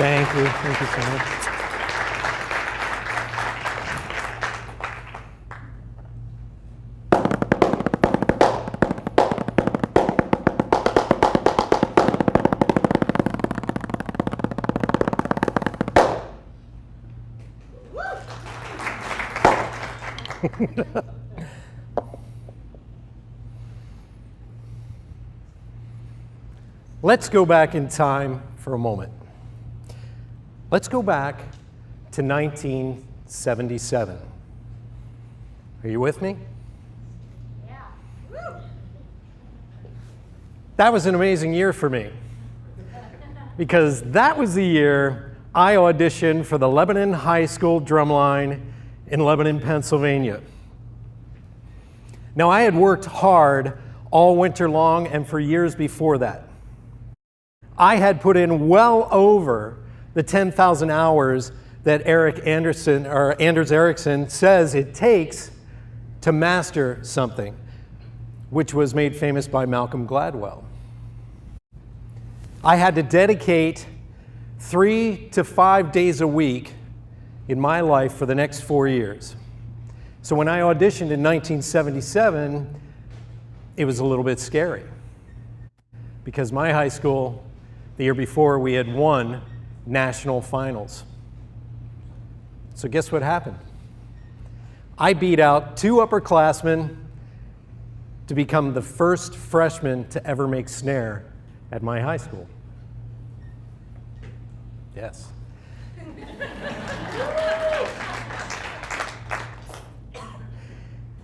Thank you. Thank you so much. Let's go back in time for a moment. Let's go back to 1977. Are you with me? Yeah. That was an amazing year for me, because that was the year I auditioned for the Lebanon High School drumline in Lebanon, Pennsylvania. Now, I had worked hard all winter long and for years before that. I had put in well over the 10,000 hours that Anders Ericsson says it takes to master something, which was made famous by Malcolm Gladwell. I had to dedicate 3 to 5 days a week in my life for the next 4 years. So when I auditioned in 1977, it was a little bit scary, because my high school, the year before, we had won national finals. So guess what happened? I beat out 2 upperclassmen to become the first freshman to ever make snare at my high school. Yes.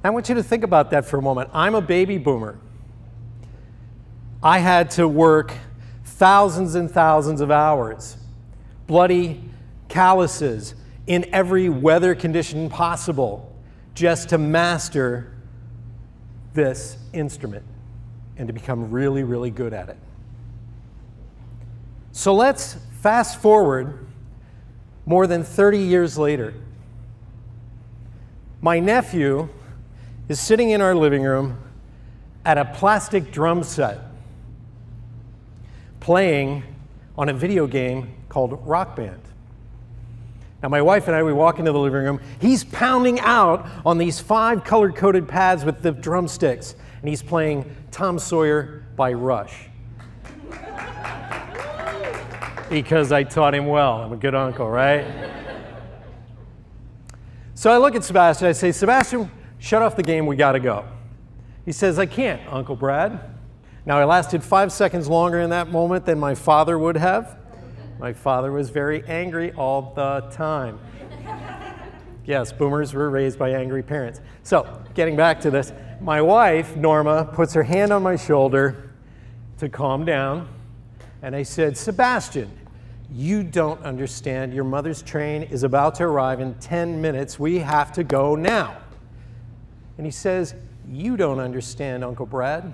I want you to think about that for a moment. I'm a baby boomer. I had to work thousands and thousands of hours, bloody calluses in every weather condition possible, just to master this instrument and to become really, really good at it. So let's fast forward more than 30 years later. My nephew is sitting in our living room at a plastic drum set, playing on a video game called Rock Band. Now, my wife and I, we walk into the living room. He's pounding out on these 5 color-coded pads with the drumsticks, and he's playing Tom Sawyer by Rush. Because I taught him well. I'm a good uncle, right? So I look at Sebastian. I say, Sebastian, shut off the game. We got to go. He says, I can't, Uncle Brad. Now, I lasted 5 seconds longer in that moment than my father would have. My father was very angry all the time. Yes, boomers were raised by angry parents. So, getting back to this, my wife, Norma, puts her hand on my shoulder to calm down. And I said, Sebastian, you don't understand. Your mother's train is about to arrive in 10 minutes. We have to go now. And he says, you don't understand, Uncle Brad.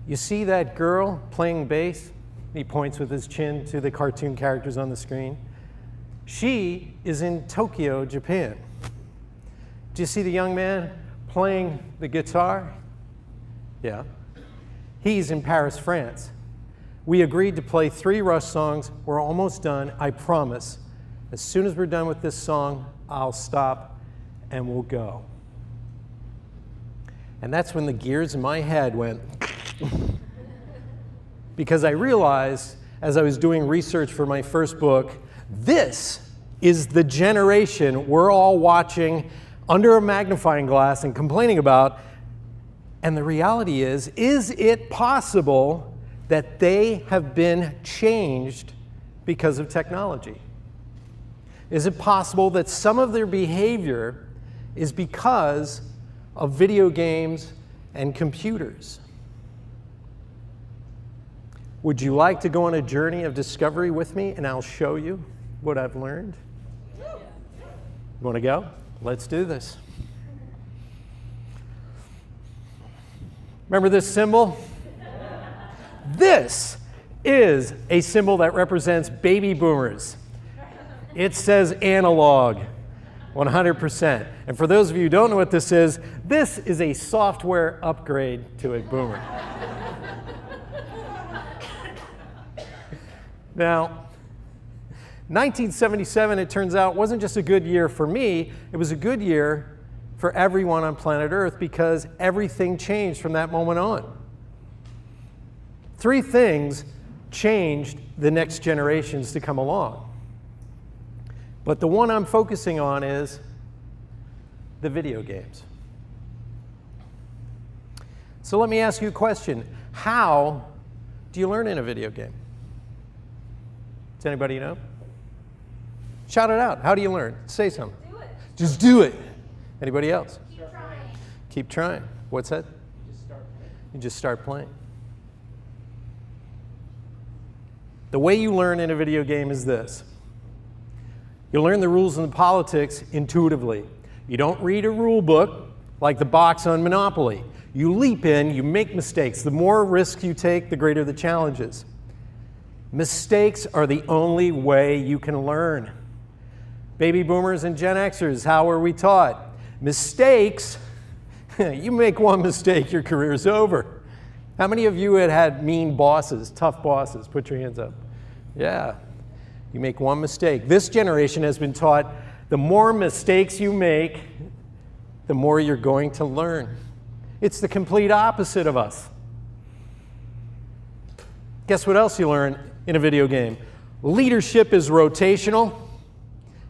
You see that girl playing bass? He points with his chin to the cartoon characters on the screen. She is in Tokyo, Japan. Do you see the young man playing the guitar? Yeah. He's in Paris, France. We agreed to play 3 Rush songs. We're almost done, I promise. As soon as we're done with this song, I'll stop and we'll go. And that's when the gears in my head went because I realized, as I was doing research for my first book, this is the generation we're all watching under a magnifying glass and complaining about. And the reality is it possible that they have been changed because of technology? Is it possible that some of their behavior is because of video games and computers? Would you like to go on a journey of discovery with me, and I'll show you what I've learned? You want to go? Let's do this. Remember this symbol? This is a symbol that represents baby boomers. It says analog, 100%. And for those of you who don't know what this is a software upgrade to a boomer. Now, 1977, it turns out, wasn't just a good year for me, it was a good year for everyone on planet Earth because everything changed from that moment on. Three things changed the next generations to come along. But the one I'm focusing on is the video games. So let me ask you a question. How do you learn in a video game? Does anybody know? Shout it out. How do you learn? Say something. Do it. Just do it. Anybody else? Keep trying. Keep trying. What's that? Just start playing. You just start playing. The way you learn in a video game is this. You learn the rules and the politics intuitively. You don't read a rule book like the box on Monopoly. You leap in, you make mistakes. The more risks you take, the greater the challenges. Mistakes are the only way you can learn. Baby boomers and Gen Xers, how are we taught? Mistakes, you make one mistake, your career's over. How many of you had mean bosses, tough bosses? Put your hands up. Yeah, you make one mistake. This generation has been taught the more mistakes you make, the more you're going to learn. It's the complete opposite of us. Guess what else you learn in a video game? Leadership is rotational.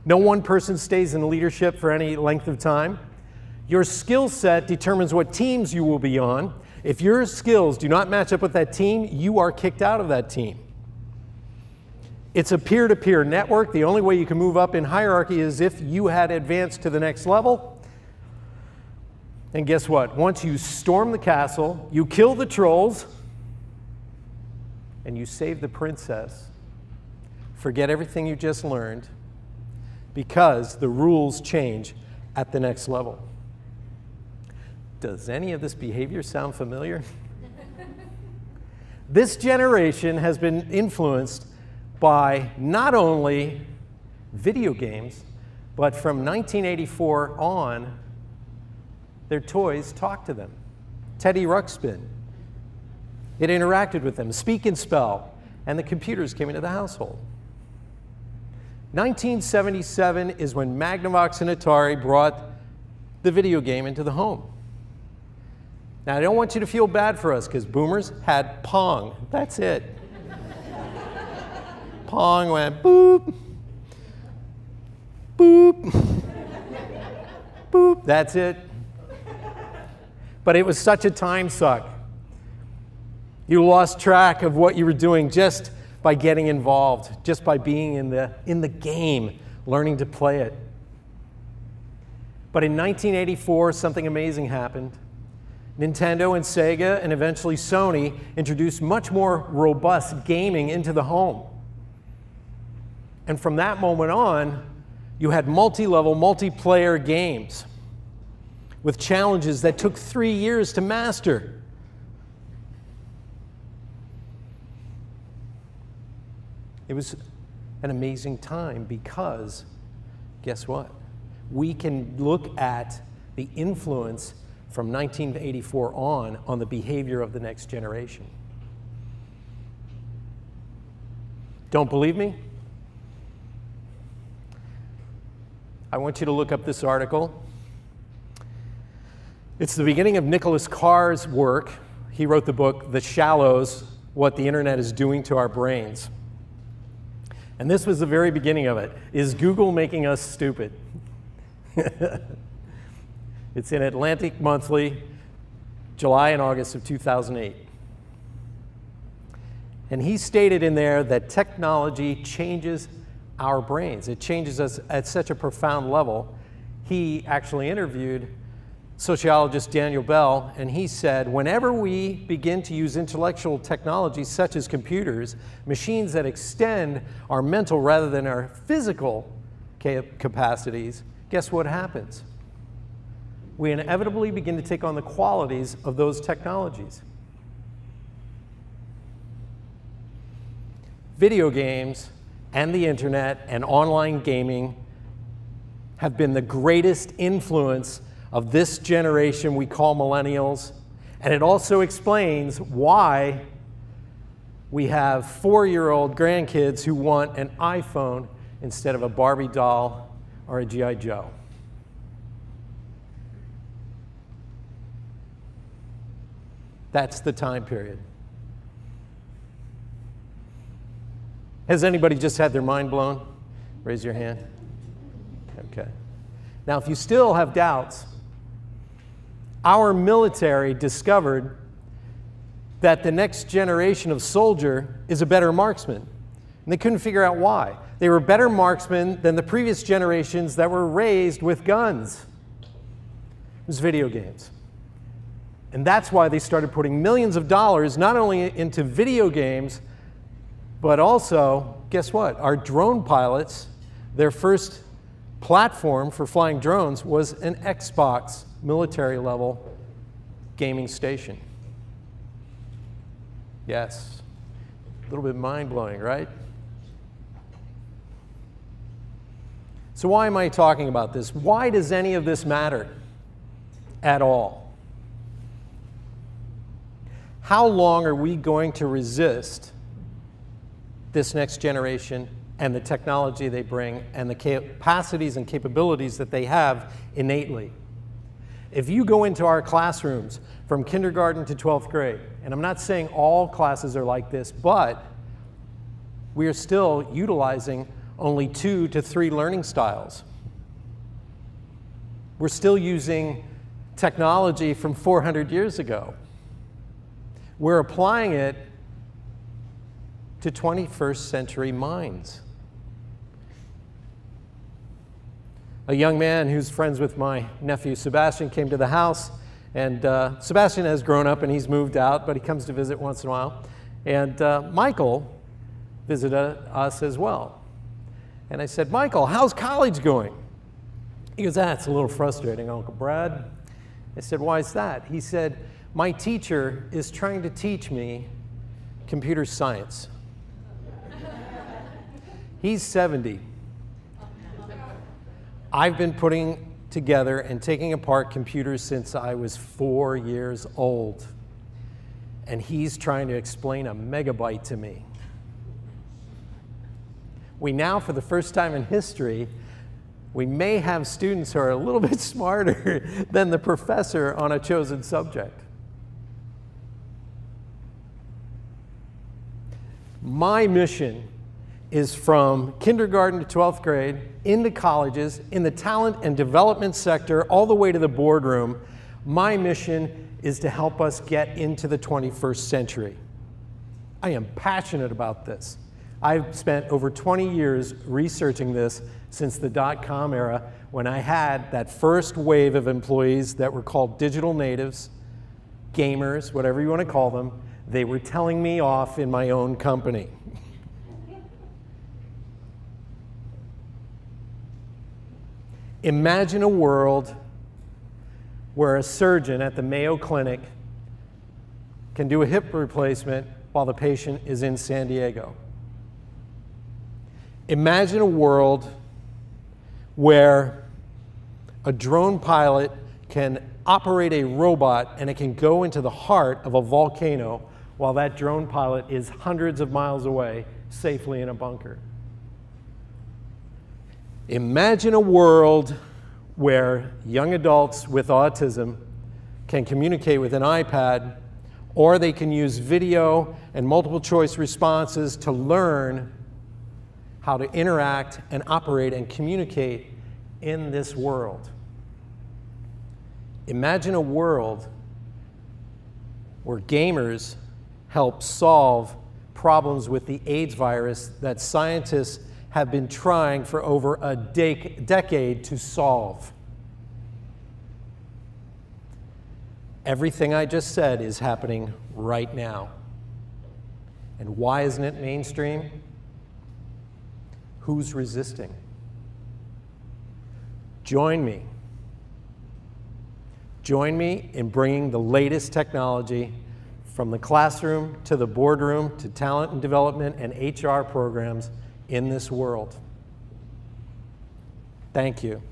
No one person stays in leadership for any length of time. Your skill set determines what teams you will be on. If your skills do not match up with that team, you are kicked out of that team. It's a peer-to-peer network. The only way you can move up in hierarchy is if you had advanced to the next level. And guess what? Once you storm the castle, you kill the trolls, and you save the princess, forget everything you just learned, because the rules change at the next level. Does any of this behavior sound familiar? This generation has been influenced by not only video games, but from 1984 on, their toys talked to them. Teddy Ruxpin. It interacted with them, Speak and Spell, and the computers came into the household. 1977 is when Magnavox and Atari brought the video game into the home. Now, I don't want you to feel bad for us, because boomers had Pong. That's it. Pong went boop, boop, boop. That's it. But it was such a time suck. You lost track of what you were doing just by getting involved, just by being in the game, learning to play it. But in 1984, something amazing happened. Nintendo and Sega and eventually Sony introduced much more robust gaming into the home. And from that moment on, you had multi-level, multiplayer games with challenges that took 3 years to master. It was an amazing time because, guess what? We can look at the influence from 1984 on the behavior of the next generation. Don't believe me? I want you to look up this article. It's the beginning of Nicholas Carr's work. He wrote the book, The Shallows, What the Internet is Doing to Our Brains. And this was the very beginning of it. Is Google making us stupid? It's in Atlantic Monthly, July and August of 2008. And he stated in there that technology changes our brains. It changes us at such a profound level. He actually interviewed sociologist Daniel Bell, and he said, whenever we begin to use intellectual technologies such as computers, machines that extend our mental rather than our physical capacities, guess what happens? We inevitably begin to take on the qualities of those technologies. Video games and the internet and online gaming have been the greatest influence of this generation we call millennials, and it also explains why we have 4-year-old grandkids who want an iPhone instead of a Barbie doll or a G.I. Joe. That's the time period. Has anybody just had their mind blown? Raise your hand. Okay. Now, if you still have doubts, our military discovered that the next generation of soldier is a better marksman. And they couldn't figure out why. They were better marksmen than the previous generations that were raised with guns. It was video games. And that's why they started putting millions of dollars not only into video games, but also, guess what? Our drone pilots, their first platform for flying drones was an Xbox military-level gaming station. Yes, a little bit mind-blowing, right? So why am I talking about this? Why does any of this matter at all? How long are we going to resist this next generation and the technology they bring and the capacities and capabilities that they have innately? If you go into our classrooms from kindergarten to 12th grade, and I'm not saying all classes are like this, but we are still utilizing only 2 to 3 learning styles. We're still using technology from 400 years ago. We're applying it to 21st century minds. A young man who's friends with my nephew Sebastian came to the house, and Sebastian has grown up and he's moved out, but he comes to visit once in a while. And Michael visited us as well. And I said, Michael, how's college going? He goes, it's a little frustrating, Uncle Brad. I said, why is that? He said, my teacher is trying to teach me computer science. He's 70. I've been putting together and taking apart computers since I was 4 years old. And he's trying to explain a megabyte to me. We now, for the first time in history, we may have students who are a little bit smarter than the professor on a chosen subject. My mission is from kindergarten to 12th grade, into colleges, in the talent and development sector, all the way to the boardroom. My mission is to help us get into the 21st century. I am passionate about this. I've spent over 20 years researching this since the dot-com era, when I had that first wave of employees that were called digital natives, gamers, whatever you want to call them. They were telling me off in my own company. Imagine a world where a surgeon at the Mayo Clinic can do a hip replacement while the patient is in San Diego. Imagine a world where a drone pilot can operate a robot and it can go into the heart of a volcano while that drone pilot is hundreds of miles away, safely in a bunker. Imagine a world where young adults with autism can communicate with an iPad, or they can use video and multiple choice responses to learn how to interact and operate and communicate in this world. Imagine a world where gamers help solve problems with the AIDS virus that scientists have been trying for over a decade to solve. Everything I just said is happening right now. And why isn't it mainstream? Who's resisting? Join me. Join me in bringing the latest technology from the classroom to the boardroom to talent and development and HR programs in this world. Thank you.